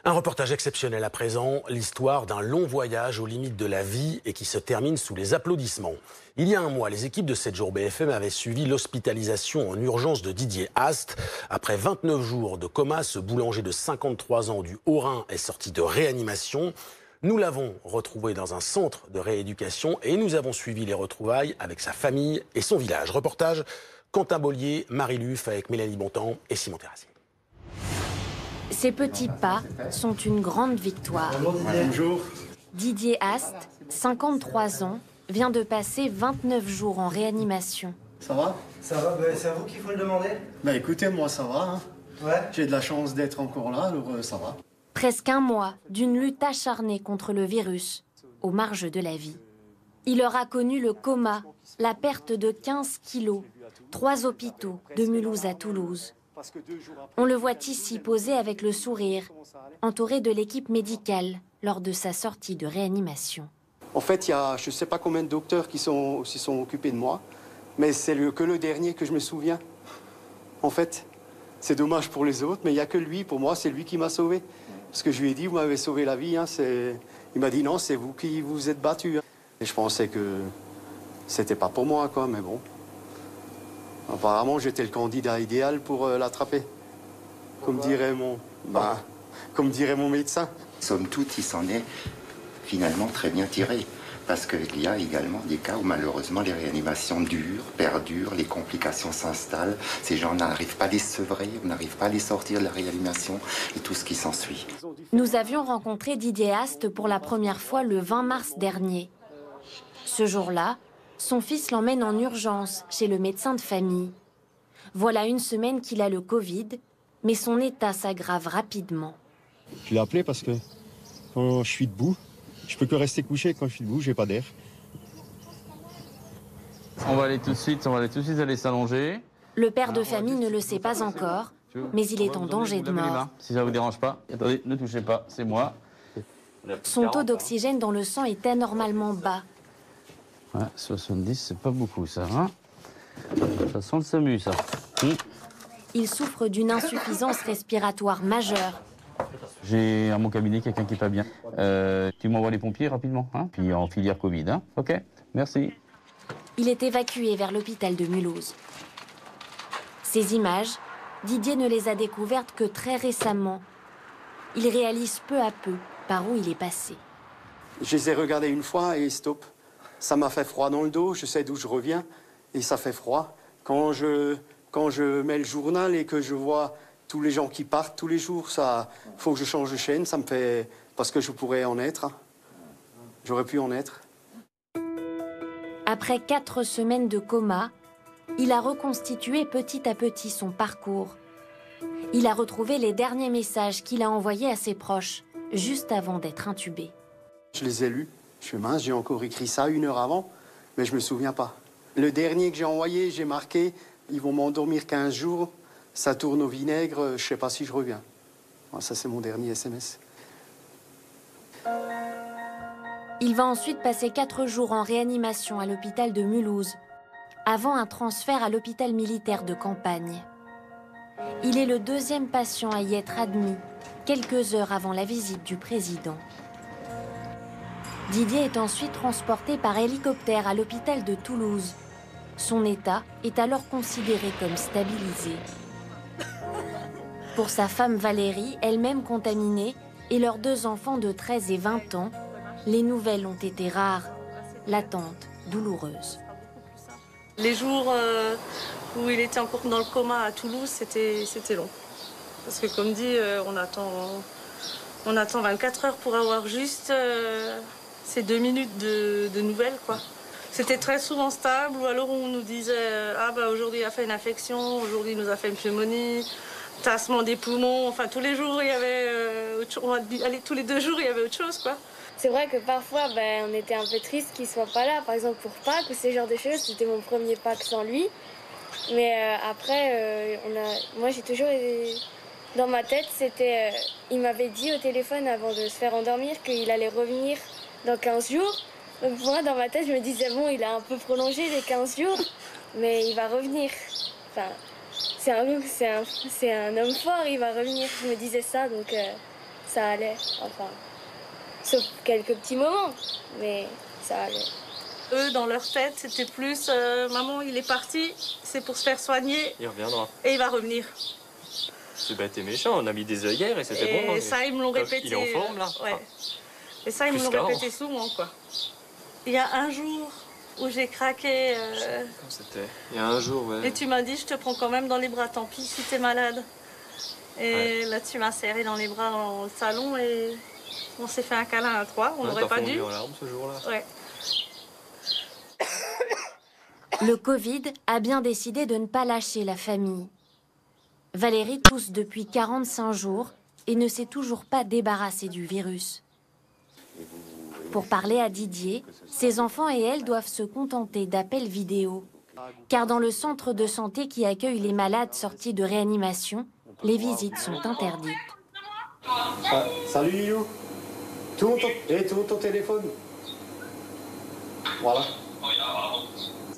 Un reportage exceptionnel à présent, l'histoire d'un long voyage aux limites de la vie et qui se termine sous les applaudissements. Il y a un mois, les équipes de 7 jours BFM avaient suivi l'hospitalisation en urgence de Didier Hast. Après 29 jours de coma, ce boulanger de 53 ans du Haut-Rhin est sorti de réanimation. Nous l'avons retrouvé dans un centre de rééducation et nous avons suivi les retrouvailles avec sa famille et son village. Reportage Quentin Bollier, Marie Luff avec Mélanie Bontemps et Simon Terrassier. Ces petits pas sont une grande victoire. Bonjour. Didier Hast, 53 ans, vient de passer 29 jours en réanimation. Ça va? Ça va, c'est à vous qu'il faut le demander? Bah écoutez, moi ça va. Hein. Ouais. J'ai de la chance d'être encore là, alors ça va. Presque un mois d'une lutte acharnée contre le virus, aux marges de la vie. Il aura connu le coma, la perte de 15 kilos, 3 hôpitaux, de Mulhouse à Toulouse. On le voit ici posé avec le sourire, entouré de l'équipe médicale lors de sa sortie de réanimation. En fait, il y a je ne sais pas combien de docteurs qui sont occupés de moi, mais c'est que le dernier que je me souviens. En fait, c'est dommage pour les autres, mais il n'y a que lui. Pour moi, c'est lui qui m'a sauvé. Parce que je lui ai dit, vous m'avez sauvé la vie. Hein, il m'a dit, non, c'est vous qui vous êtes battu. Hein. Et je pensais que c'était pas pour moi, quoi, mais bon. Apparemment, j'étais le candidat idéal pour l'attraper. Comme dirait mon médecin. Somme toute, il s'en est finalement très bien tiré. Parce qu'il y a également des cas où malheureusement les réanimations durent, perdurent, les complications s'installent. Ces gens n'arrivent pas à les sevrer, on n'arrive pas à les sortir de la réanimation et tout ce qui s'ensuit. Nous avions rencontré Didier Hast pour la première fois le 20 mars dernier. Ce jour-là, son fils l'emmène en urgence chez le médecin de famille. Voilà une semaine qu'il a le Covid, mais son état s'aggrave rapidement. Je l'ai appelé parce que quand je suis debout, je peux que rester couché. Quand je suis debout, j'ai pas d'air. On va aller tout de suite aller s'allonger. Le père de famille ne le sait pas encore, mais il est en danger de mort. Si ça vous dérange pas, attendez, ne touchez pas, c'est moi. Son taux d'oxygène dans le sang est anormalement bas. Ouais, 70, c'est pas beaucoup ça, hein. Ça sent le SAMU, ça. Il souffre d'une insuffisance respiratoire majeure. J'ai à mon cabinet quelqu'un qui est pas bien. Tu m'envoies les pompiers rapidement, hein, puis en filière Covid, hein. Ok, merci. Il est évacué vers l'hôpital de Mulhouse. Ces images, Didier ne les a découvertes que très récemment. Il réalise peu à peu par où il est passé. Je les ai regardés une fois et stop. Ça m'a fait froid dans le dos, je sais d'où je reviens et ça fait froid. Quand je mets le journal et que je vois tous les gens qui partent tous les jours, ça faut que je change de chaîne, ça me fait... Parce que je pourrais en être. J'aurais pu en être. Après 4 semaines de coma, il a reconstitué petit à petit son parcours. Il a retrouvé les derniers messages qu'il a envoyés à ses proches, juste avant d'être intubé. Je les ai lus. Je suis mince, j'ai encore écrit ça 1 heure avant, mais je me souviens pas. Le dernier que j'ai envoyé, j'ai marqué, ils vont m'endormir 15 jours, ça tourne au vinaigre, je sais pas si je reviens. Ça, c'est mon dernier SMS. Il va ensuite passer 4 jours en réanimation à l'hôpital de Mulhouse, avant un transfert à l'hôpital militaire de campagne. Il est le 2e patient à y être admis, quelques heures avant la visite du président. Didier est ensuite transporté par hélicoptère à l'hôpital de Toulouse. Son état est alors considéré comme stabilisé. Pour sa femme Valérie, elle-même contaminée, et leurs 2 enfants de 13 et 20 ans, les nouvelles ont été rares, l'attente douloureuse. Les jours où il était encore dans le coma à Toulouse, c'était long. Parce que comme dit, on attend 24 heures pour avoir juste ces 2 minutes de nouvelles, quoi. C'était très souvent stable, ou alors on nous disait ah bah aujourd'hui il a fait une infection, aujourd'hui il nous a fait une pneumonie, tassement des poumons, enfin tous les jours il y avait autre chose, allez, tous les 2 jours il y avait autre chose, quoi. C'est vrai que parfois on était un peu triste qu'il soit pas là, par exemple pour Pâques ou ces genres de choses, c'était mon premier Pâques sans lui. Mais après moi j'ai toujours dans ma tête, c'était il m'avait dit au téléphone avant de se faire endormir qu'il allait revenir dans 15 jours. Donc moi, dans ma tête, je me disais, bon, il a un peu prolongé les 15 jours, mais il va revenir. Enfin, c'est un homme fort, il va revenir. Je me disais ça, donc ça allait. Enfin, sauf quelques petits moments, mais ça allait. Eux, dans leur tête, c'était plus maman, il est parti, c'est pour se faire soigner. Il reviendra. Et il va revenir. C'est bête et méchant, on a mis des œillères et c'était bon. Et ça, ils me l'ont répété. Il est en forme là. Ouais. Et ça, ils me l'ont répété souvent, quoi. Il y a un jour où j'ai craqué. Quand c'était il y a un jour, ouais. Et tu m'as dit, je te prends quand même dans les bras, tant pis si t'es malade. Et là, tu m'as serré dans les bras dans le salon et on s'est fait un câlin à trois. On n'aurait pas dû. En larmes ce jour-là. Ouais. Le Covid a bien décidé de ne pas lâcher la famille. Valérie tousse depuis 45 jours et ne s'est toujours pas débarrassée du virus. Pour parler à Didier, ses enfants et elle doivent se contenter d'appels vidéo. Car dans le centre de santé qui accueille les malades sortis de réanimation, les visites sont interdites. Ah, salut Lilou. Tourne ton téléphone. Voilà.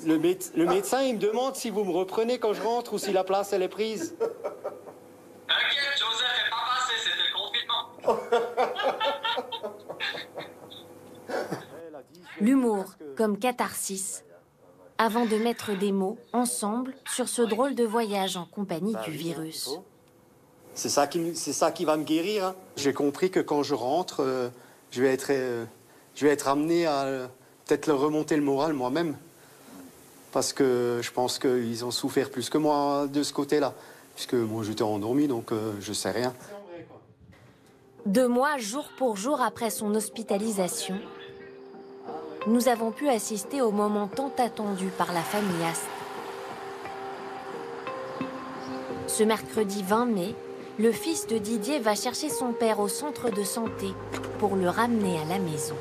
Le médecin, il me demande si vous me reprenez quand je rentre ou si la place, elle est prise. T'inquiète, Joseph n'est pas passé, c'était le confinement. L'humour comme catharsis, avant de mettre des mots ensemble sur ce drôle de voyage en compagnie du virus. C'est ça qui va me guérir. Hein. J'ai compris que quand je rentre, je vais être amené à peut-être leur remonter le moral moi-même. Parce que je pense qu'ils ont souffert plus que moi de ce côté-là. Puisque moi, j'étais endormi, donc je sais rien. 2 mois, jour pour jour après son hospitalisation, nous avons pu assister au moment tant attendu par la famille Ast. Ce mercredi 20 mai, le fils de Didier va chercher son père au centre de santé pour le ramener à la maison.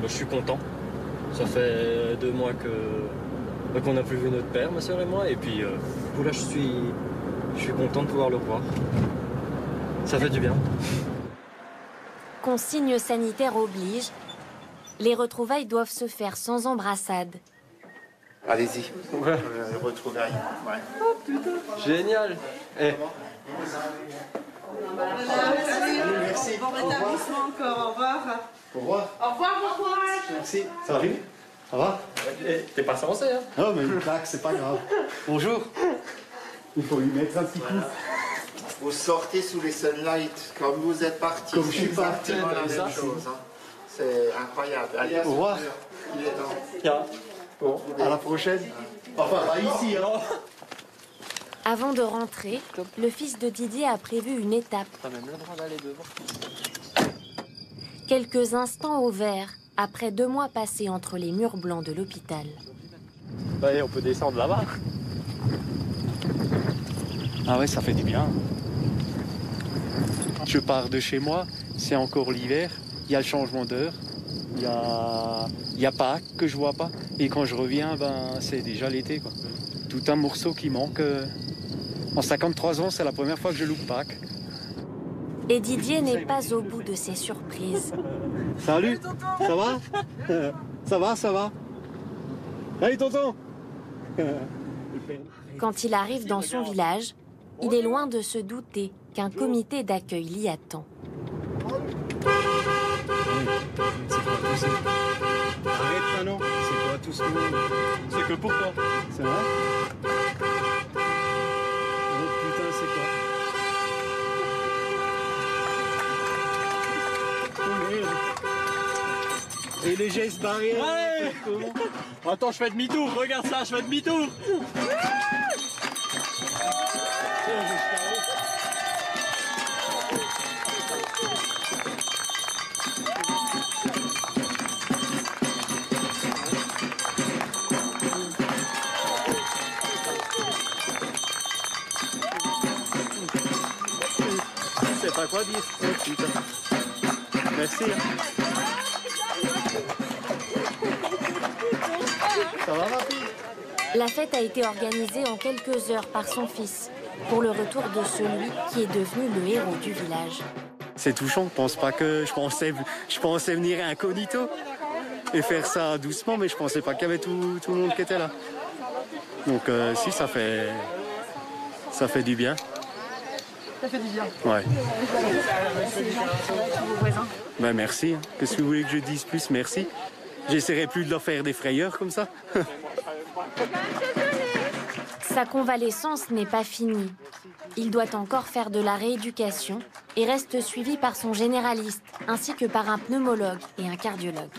Je suis content. Ça fait 2 mois qu'on n'a plus vu notre père, ma soeur et moi. Et puis, là, je suis content de pouvoir le revoir. Ça fait du bien. Consignes sanitaires obligent. Les retrouvailles doivent se faire sans embrassade. Allez-y. Ouais. Retrouvailles. Ouais. Oh putain. Génial. Merci. Bon rétablissement encore. Au revoir. Au revoir. Au revoir, bon courage. Merci. Salut. Ça va? T'es pas censé, hein? Non, mais une claque, c'est pas grave. Bonjour. Il faut lui mettre un petit coup. Vous sortez sous les sunlights comme vous êtes parti. Comme je suis parti. C'est la même chose. Hein. C'est incroyable. Allez, au revoir. Il est temps. Tiens. Bon, à la prochaine. Enfin, pas ici, hein. Avant de rentrer, le fils de Didier a prévu une étape. T'as même le droit d'aller devant. Quelques instants au vert, après 2 mois passés entre les murs blancs de l'hôpital. Allez, on peut descendre là-bas. Ah ouais, ça fait du bien. Je pars de chez moi, c'est encore l'hiver, il y a le changement d'heure, il y a Pâques que je vois pas. Et quand je reviens, c'est déjà l'été, quoi. Tout un morceau qui manque. En 53 ans, c'est la première fois que je loupe Pâques. Et Didier n'est pas au bout de ses surprises. Salut, ça va? Ça va? Allez, tonton. Quand il arrive dans son village, il est loin de se douter qu'un comité d'accueil l'y attend. Arrête maintenant, c'est quoi tout ce monde? C'est que pour toi. C'est vrai? Oh putain, c'est quoi? Et les gestes barrières. Ouais. Attends, je fais demi-tour, regarde ça, je fais demi-tour. Je sais pas quoi dire. Oh, putain. Merci. Ça va, ma fille? La fête a été organisée en quelques heures par son fils, pour le retour de celui qui est devenu le héros du village. C'est touchant, je pensais venir incognito et faire ça doucement, mais je pensais pas qu'il y avait tout le monde qui était là. Donc si, ça fait du bien. Ça fait du bien. Ouais. C'est gentil, tous vos voisins. Ben merci. Qu'est-ce que vous voulez que je dise plus? Merci. J'essaierai plus de leur faire des frayeurs comme ça. Sa convalescence n'est pas finie. Il doit encore faire de la rééducation et reste suivi par son généraliste, ainsi que par un pneumologue et un cardiologue.